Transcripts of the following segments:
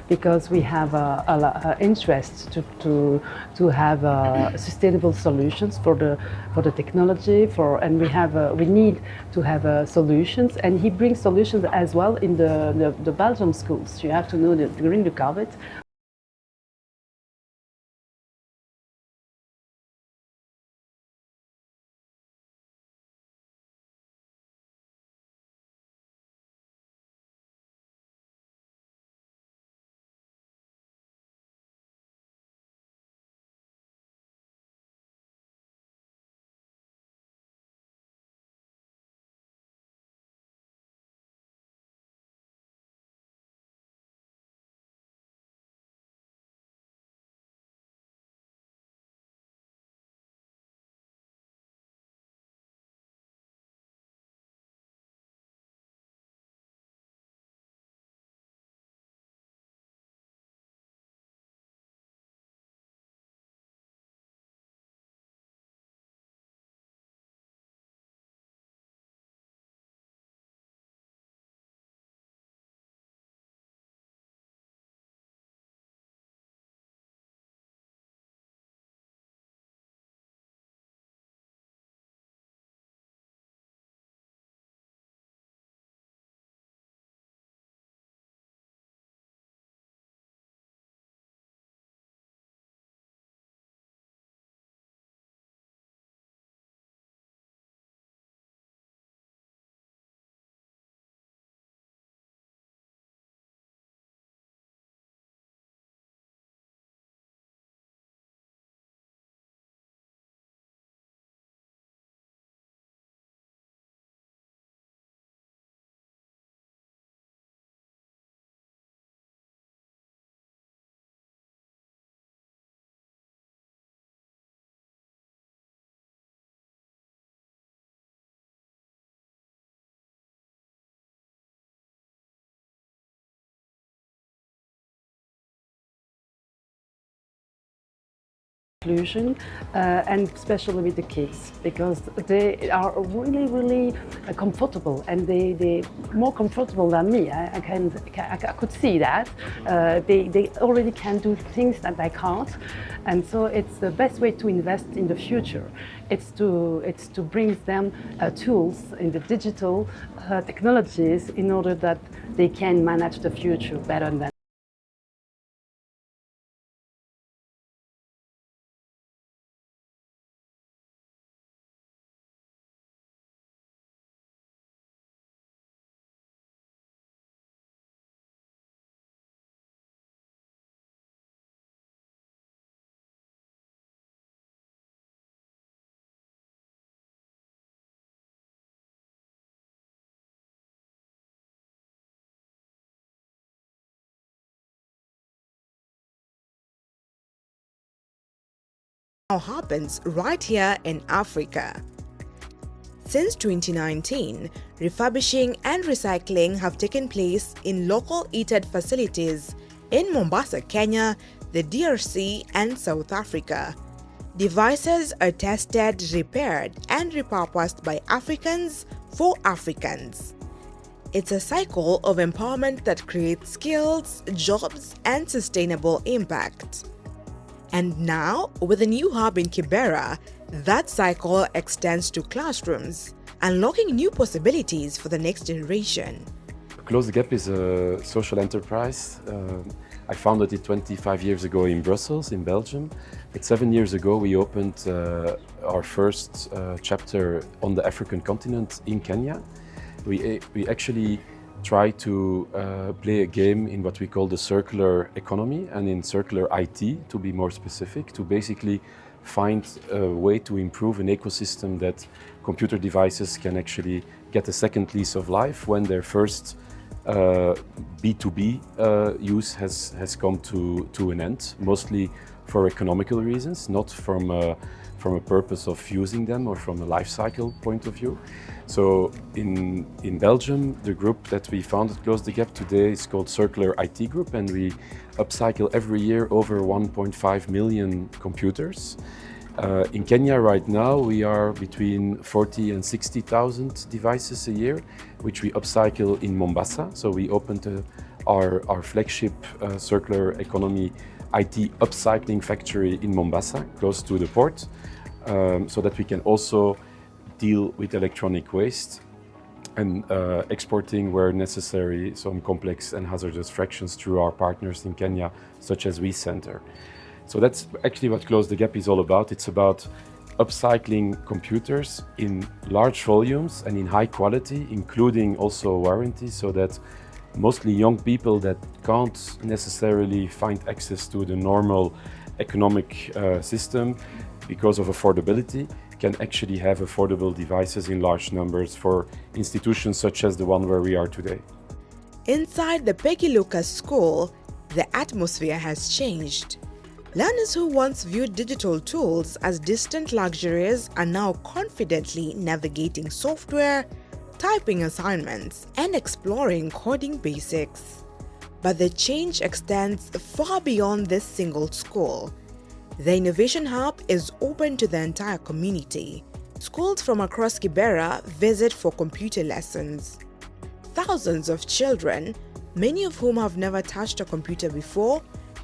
because we have a interest to have sustainable solutions for the technology and we need to have solutions, and he brings solutions as well in the Belgium schools. You have to know that during the COVID, and especially with the kids, because they are really comfortable, and they more comfortable than me. I could see that they already can do things that I can't, and so it's the best way to invest in the future. It's to bring them tools in the digital technologies in order that they can manage the future better than. Now happens right here in Africa. Since 2019, refurbishing and recycling have taken place in local ETED facilities in Mombasa, Kenya, the DRC, and South Africa. Devices are tested, repaired, and repurposed by Africans for Africans. It's a cycle of empowerment that creates skills, jobs, and sustainable impact. And now, with a new hub in Kibera, that cycle extends to classrooms, unlocking new possibilities for the next generation. Close the Gap is a social enterprise. I founded it 25 years ago in Brussels, in Belgium. But 7 years ago, we opened our first chapter on the African continent in Kenya. We actually try to play a game in what we call the circular economy, and in circular IT, to be more specific, to basically find a way to improve an ecosystem that computer devices can actually get a second lease of life when their first B2B use has come to an end, mostly for economical reasons, not from a purpose of using them or from a life cycle point of view. So in Belgium, the group that we founded, Close the Gap, today is called Circular IT Group, and we upcycle every year over 1.5 million computers. In Kenya right now, we are between 40 and 60,000 devices a year, which we upcycle in Mombasa. So we opened our flagship circular economy IT upcycling factory in Mombasa, close to the port, so that we can also deal with electronic waste and exporting where necessary some complex and hazardous fractions through our partners in Kenya, such as WeCenter. So that's actually what Close the Gap is all about. It's about upcycling computers in large volumes and in high quality, including also warranty, so that mostly young people that can't necessarily find access to the normal economic system because of affordability can actually have affordable devices in large numbers for institutions such as the one where we are today. Inside the Peggy Lucas School, the atmosphere has changed. Learners who once viewed digital tools as distant luxuries are now confidently navigating software, typing assignments, and exploring coding basics. But the change extends far beyond this single school. The Innovation Hub is open to the entire community. Schools from across Kibera visit for computer lessons. Thousands of children, many of whom have never touched a computer before,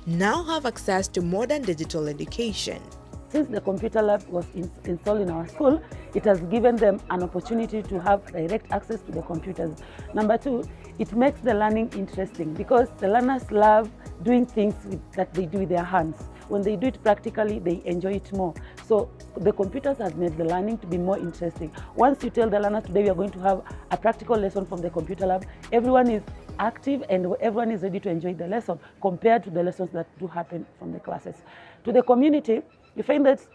now have access to modern digital education. Since the computer lab was installed in our school, it has given them an opportunity to have direct access to the computers. Number two, it makes the learning interesting because the learners love doing things that they do with their hands. When they do it practically, they enjoy it more. So the computers have made the learning to be more interesting. Once you tell the learner today we are going to have a practical lesson from the computer lab, everyone is active and everyone is ready to enjoy the lesson compared to the lessons that do happen from the classes. To the community, we find that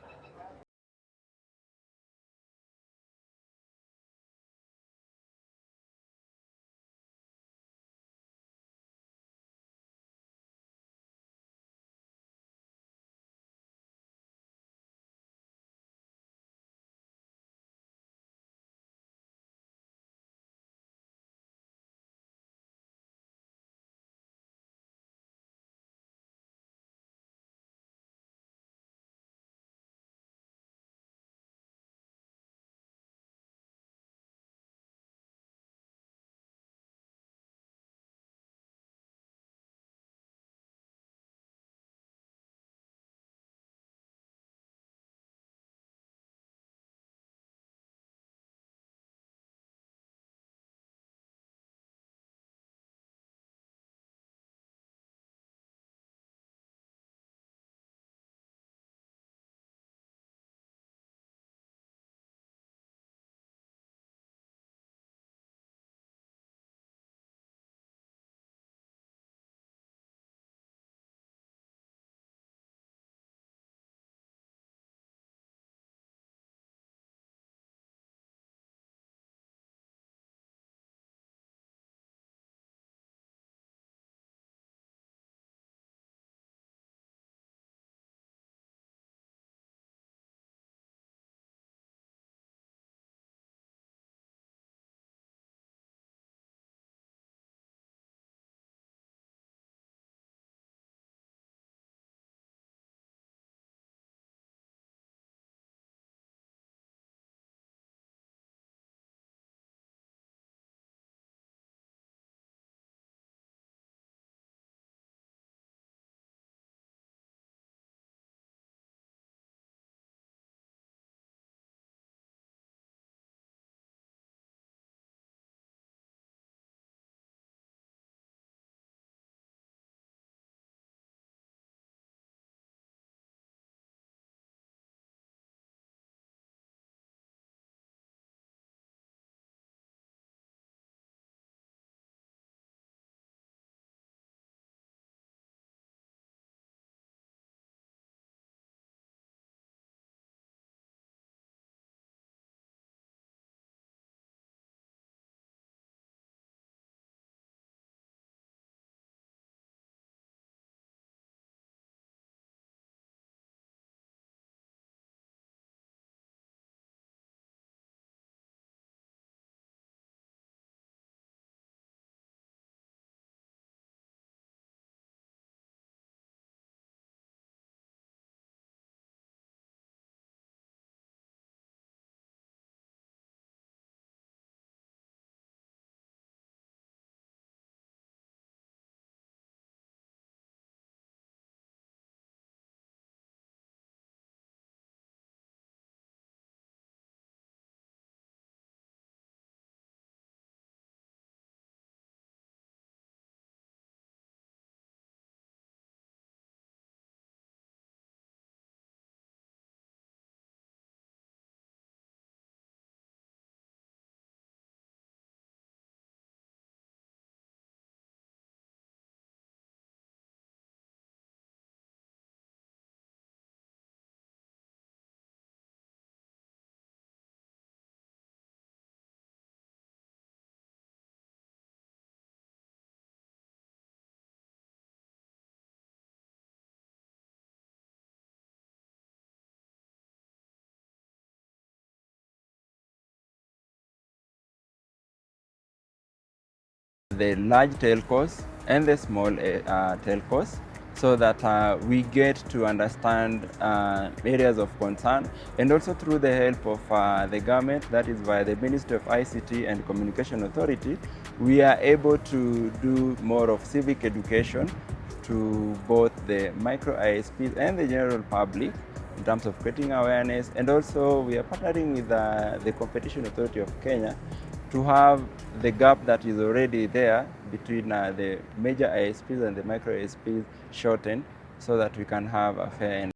the large telcos and the small telcos, so that we get to understand areas of concern, and also through the help of the government, that is via the Ministry of ICT and Communication Authority, we are able to do more of civic education to both the micro ISPs and the general public in terms of creating awareness. And also we are partnering with the Competition Authority of Kenya to have the gap that is already there between the major ISPs and the micro ISPs shortened, so that we can have a fair and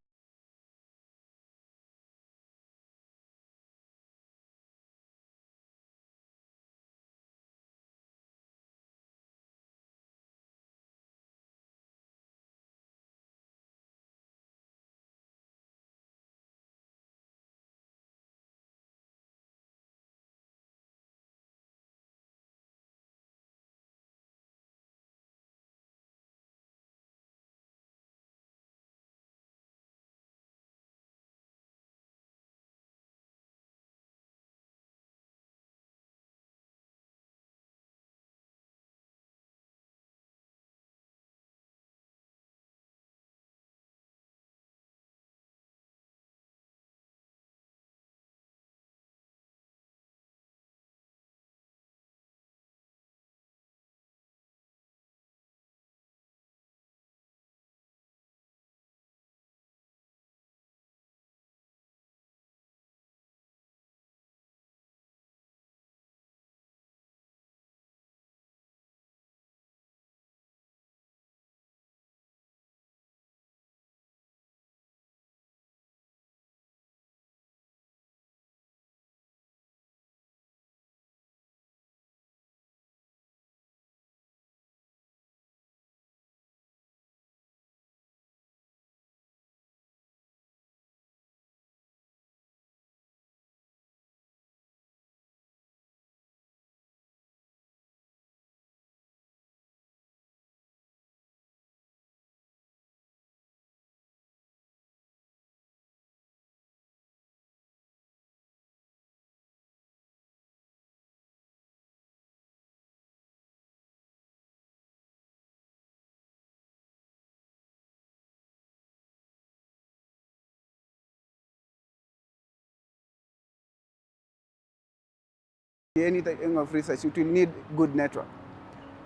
any type of research, it will need good network.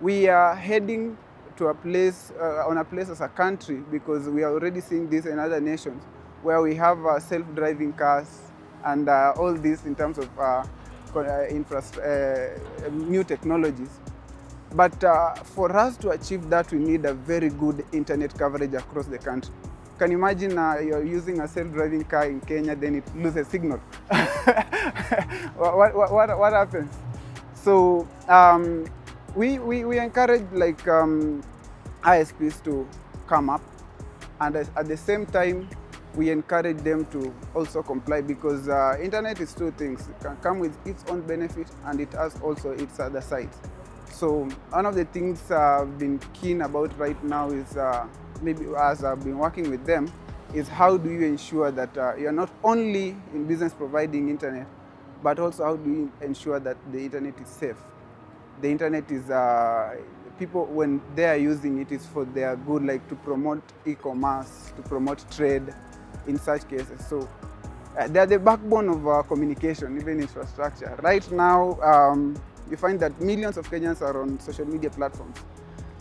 We are heading to a place, on a place as a country, because we are already seeing this in other nations, where we have self-driving cars and all this in terms of new technologies. But for us to achieve that, we need a very good internet coverage across the country. Can you imagine you're using a self-driving car in Kenya, then it loses signal? what happens? So we encourage ISPs to come up, and at the same time we encourage them to also comply, because internet is two things. It can come with its own benefit, and it has also its other sides. So one of the things I've been keen about right now is, maybe as I've been working with them, is how do you ensure that you're not only in business providing internet, but also how do you ensure that the internet is safe? The internet is, people, when they are using it, is for their good, like to promote e-commerce, to promote trade in such cases. So they're the backbone of communication, even infrastructure. Right now, you find that millions of Kenyans are on social media platforms.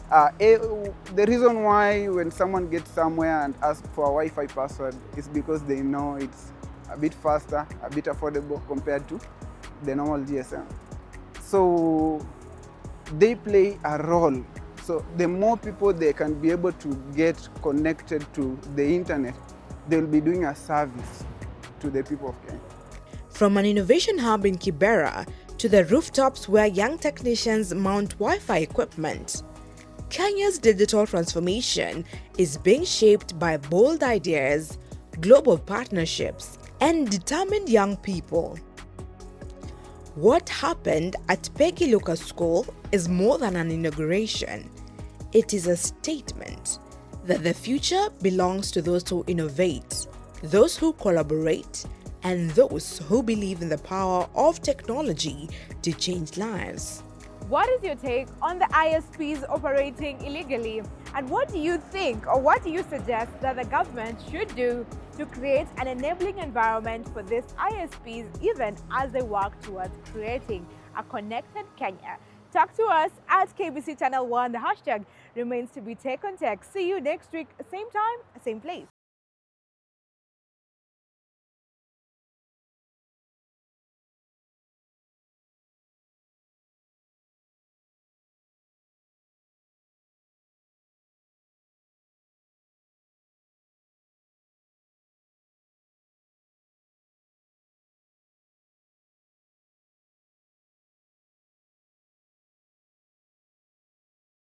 The reason why when someone gets somewhere and asks for a Wi-Fi password is because they know it's a bit faster, a bit affordable compared to the normal GSM. So they play a role. So the more people they can be able to get connected to the internet, they'll be doing a service to the people of Kenya. From an innovation hub in Kibera to the rooftops where young technicians mount Wi-Fi equipment, Kenya's digital transformation is being shaped by bold ideas, global partnerships, and determined young people. What happened at Peggy Lucas School is more than an inauguration. It is a statement that the future belongs to those who innovate, those who collaborate, and those who believe in the power of technology to change lives. What is your take on the ISPs operating illegally? And what do you think, or what do you suggest that the government should do to create an enabling environment for these ISPs, even as they work towards creating a connected Kenya? Talk to us at KBC Channel 1. The hashtag remains to be Take on Tech. See you next week, same time, same place.